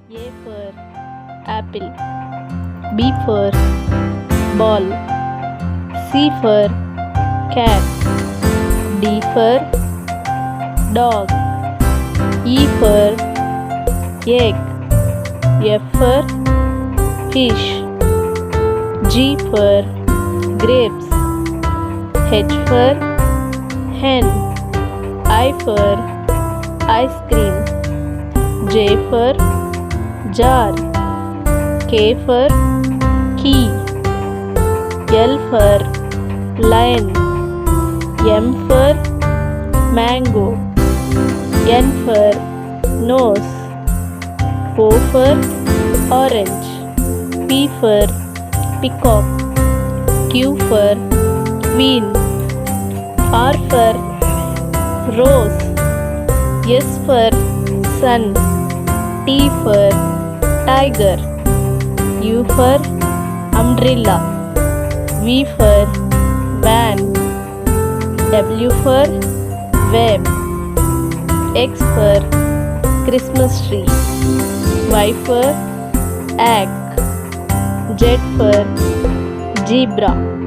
A for apple. B for ball. C for cat. D for dog. E for egg. F for fish. G for grapes. H for hen. I for ice cream. J for jar. K for key. L for lion. M for mango. N for nose. O for orange. P for peacock. Q for queen. R for rose. S for sun. T for tiger. U for umbrella. V for van. W for web. X for Christmas tree. Y for egg. Z for zebra.